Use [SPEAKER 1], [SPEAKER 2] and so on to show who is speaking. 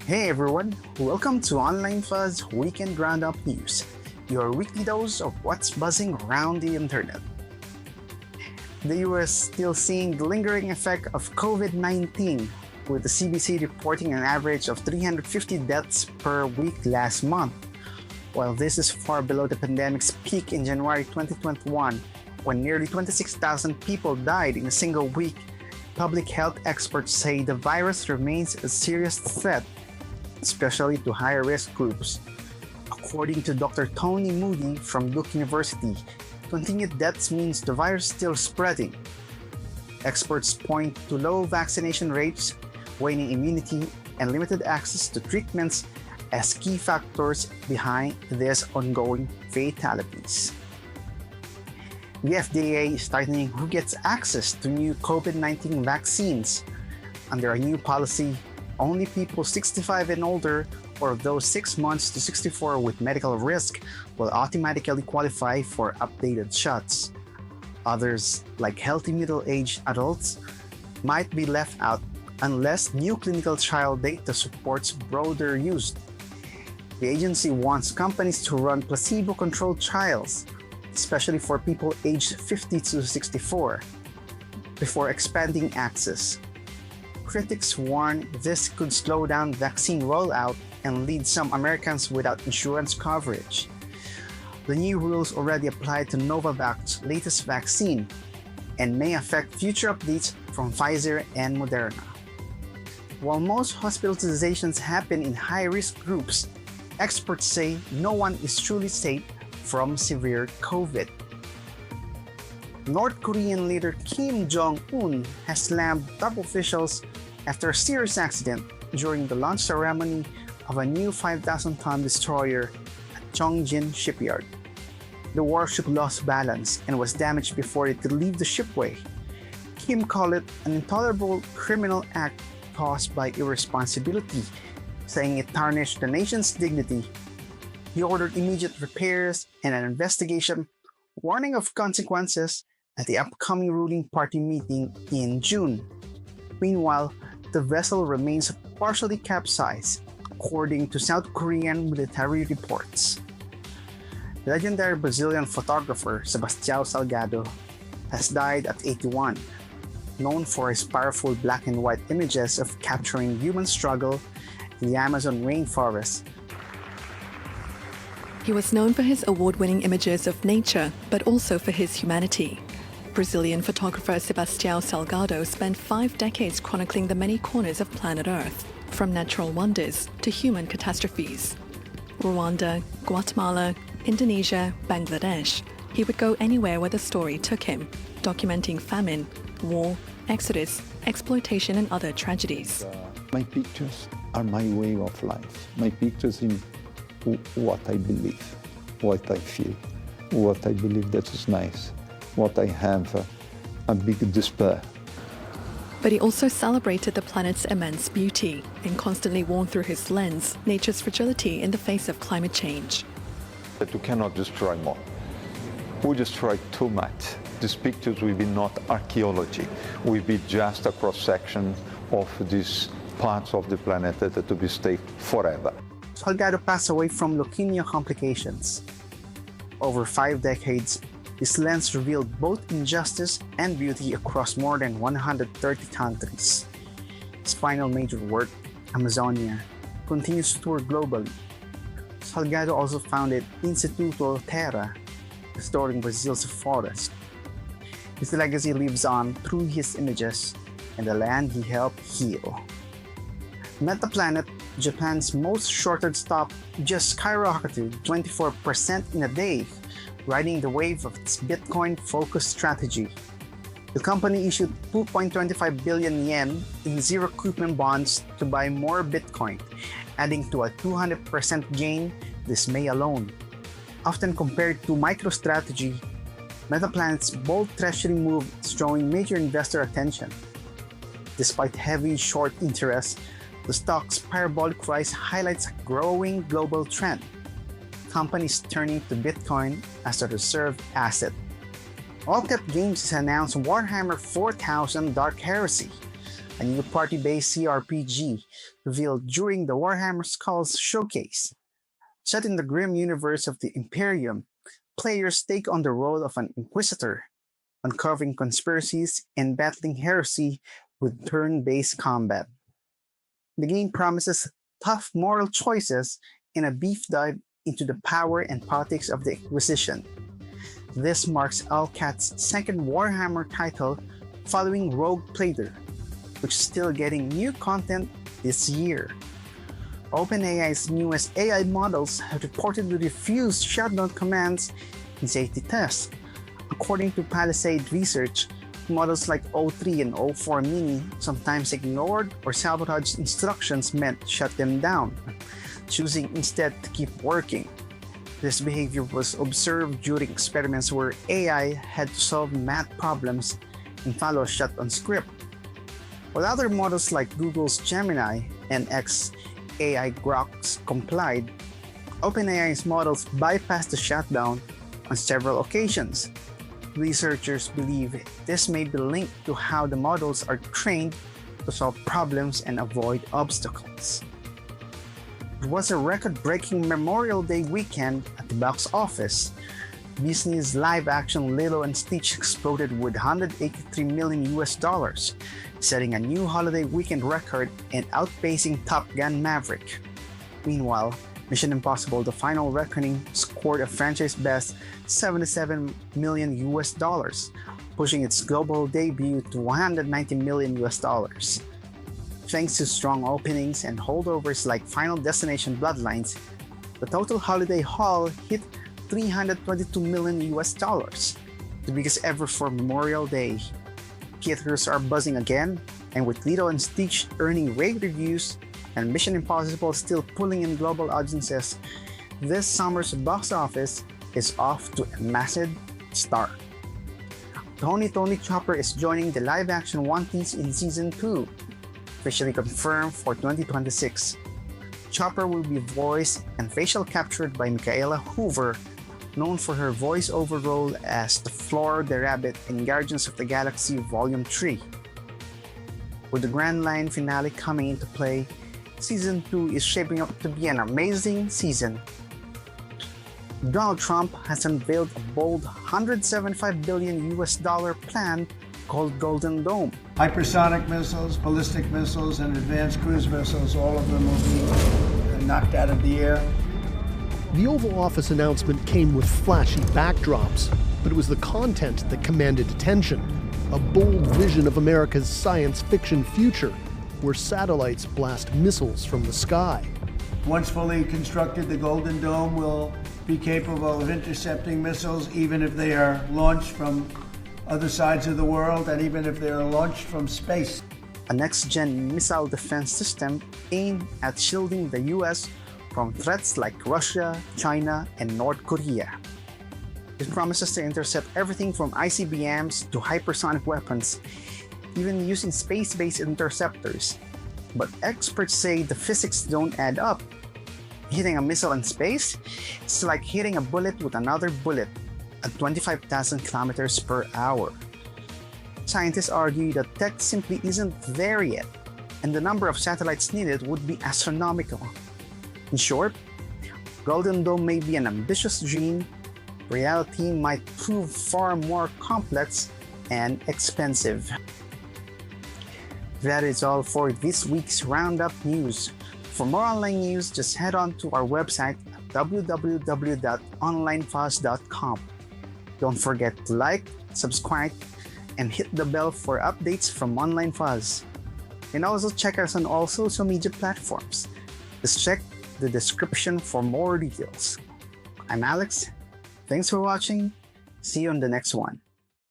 [SPEAKER 1] Hey everyone, welcome to OnlineFuss Weekend Roundup News, your weekly dose of what's buzzing around the internet. The US still seeing the lingering effect of COVID-19, with the CBC reporting an average of 350 deaths per week last month. While this is far below the pandemic's peak in January 2021, when nearly 26,000 people died in a single week, public health experts say the virus remains a serious threat, especially to higher-risk groups. According to Dr. Tony Moody from Duke University, continued deaths means the virus is still spreading. Experts point to low vaccination rates, waning immunity, and limited access to treatments as key factors behind these ongoing fatalities. The FDA is tightening who gets access to new COVID-19 vaccines. Under a new policy, only people 65 and older or those 6 months to 64 with medical risk will automatically qualify for updated shots. Others, like healthy middle-aged adults, might be left out unless new clinical trial data supports broader use. The agency wants companies to run placebo-controlled trials, especially for people aged 50 to 64, before expanding access. Critics warn this could slow down vaccine rollout and leave some Americans without insurance coverage. The new rules already apply to Novavax's latest vaccine and may affect future updates from Pfizer and Moderna. While most hospitalizations happen in high-risk groups, experts say no one is truly safe from severe COVID. North Korean leader Kim Jong-un has slammed top officials after a serious accident during the launch ceremony of a new 5,000-ton destroyer at Chongjin shipyard. The warship lost balance and was damaged before it could leave the shipway. Kim called it an intolerable criminal act caused by irresponsibility, saying it tarnished the nation's dignity. He ordered immediate repairs and an investigation, warning of consequences at the upcoming ruling party meeting in June. Meanwhile, the vessel remains partially capsized, according to South Korean military reports. Legendary Brazilian photographer Sebastião Salgado has died at 81, known for his powerful black and white images of capturing human struggle in the Amazon rainforest.
[SPEAKER 2] He was known for his award-winning images of nature, but also for his humanity. Brazilian photographer Sebastião Salgado spent 5 decades chronicling the many corners of planet Earth, from natural wonders to human catastrophes. Rwanda, Guatemala, Indonesia, Bangladesh. He would go anywhere where the story took him, documenting famine, war, exodus, exploitation, and other tragedies.
[SPEAKER 3] My pictures are my way of life. My pictures in what I believe, what I feel, what I believe that is nice, what I have a big despair.
[SPEAKER 2] But he also celebrated the planet's immense beauty and constantly warned through his lens nature's fragility in the face of climate change.
[SPEAKER 3] That you cannot destroy more. We destroy too much. These pictures will be not archaeology, will be just a cross-section of these parts of the planet that are to be stay forever.
[SPEAKER 1] Salgado passed away from leukemia complications. Over 5 decades, his lens revealed both injustice and beauty across more than 130 countries. His final major work, Amazonia, continues to tour globally. Salgado also founded Instituto Terra, restoring Brazil's forest. His legacy lives on through his images and the land he helped heal. Metaplanet, Japan's most shorted stock, just skyrocketed 24% in a day, riding the wave of its Bitcoin-focused strategy. The company issued 2.25 billion yen in zero-coupon bonds to buy more Bitcoin, adding to a 200% gain this May alone. Often compared to MicroStrategy, Metaplanet's bold treasury move is drawing major investor attention. Despite heavy short interest, the stock's parabolic rise highlights a growing global trend. Companies turning to Bitcoin as a reserve asset. All Cap Games has announced Warhammer 4000 Dark Heresy, a new party-based CRPG revealed during the Warhammer Skulls showcase. Set in the grim universe of the Imperium, players take on the role of an Inquisitor, uncovering conspiracies and battling heresy with turn-based combat. The game promises tough moral choices and a deep dive into the power and politics of the Inquisition. This marks Elcat's second Warhammer title following Rogue Trader, which is still getting new content this year. OpenAI's newest AI models have reportedly refused shutdown commands in safety tests. According to Palisade Research, models like O3 and O4 Mini sometimes ignored or sabotaged instructions meant to shut them down, choosing instead to keep working. This behavior was observed during experiments where AI had to solve math problems and follow a shutdown script. While other models like Google's Gemini and xAI Groks complied, OpenAI's models bypassed the shutdown on several occasions. Researchers believe this may be linked to how the models are trained to solve problems and avoid obstacles. It was a record-breaking Memorial Day weekend at the box office. Disney's live-action Lilo and Stitch exploded with $183 million, setting a new holiday weekend record and outpacing Top Gun Maverick. Meanwhile, Mission Impossible: The Final Reckoning scored a franchise-best $77 million, pushing its global debut to $190 million. Thanks to strong openings and holdovers like Final Destination Bloodlines, the total holiday haul hit $322 million, the biggest ever for Memorial Day. Theaters are buzzing again, and with Lilo and Stitch earning rave reviews and Mission Impossible still pulling in global audiences, this summer's box office is off to a massive start. Tony Chopper is joining the live-action One Piece in Season 2, officially confirmed for 2026. Chopper will be voiced and facial captured by Michaela Hoover, known for her voice-over role as the Floor the Rabbit in Guardians of the Galaxy Volume 3. With the Grand Line finale coming into play, Season 2 is shaping up to be an amazing season. Donald Trump has unveiled a bold $175 billion plan called Golden Dome.
[SPEAKER 4] Hypersonic missiles, ballistic missiles, and advanced cruise missiles, all of them will be knocked out of the air.
[SPEAKER 5] The Oval Office announcement came with flashy backdrops, but it was the content that commanded attention. A bold vision of America's science fiction future, where satellites blast missiles from the sky.
[SPEAKER 4] Once fully constructed, the Golden Dome will be capable of intercepting missiles even if they are launched from other sides of the world and even if they are launched from space.
[SPEAKER 1] A next-gen missile defense system aimed at shielding the US from threats like Russia, China, and North Korea. It promises to intercept everything from ICBMs to hypersonic weapons, even using space-based interceptors. But experts say the physics don't add up. Hitting a missile in space is like hitting a bullet with another bullet at 25,000 kilometers per hour. Scientists argue that tech simply isn't there yet, and the number of satellites needed would be astronomical. In short, Golden Dome may be an ambitious dream. Reality might prove far more complex and expensive. That is all for this week's Roundup News. For more online news, just head on to our website at www.onlinefuss.com. Don't forget to like, subscribe, and hit the bell for updates from OnlineFuss. And also check us on all social media platforms. Just check the description for more details. I'm Alex. Thanks for watching. See you on the next one.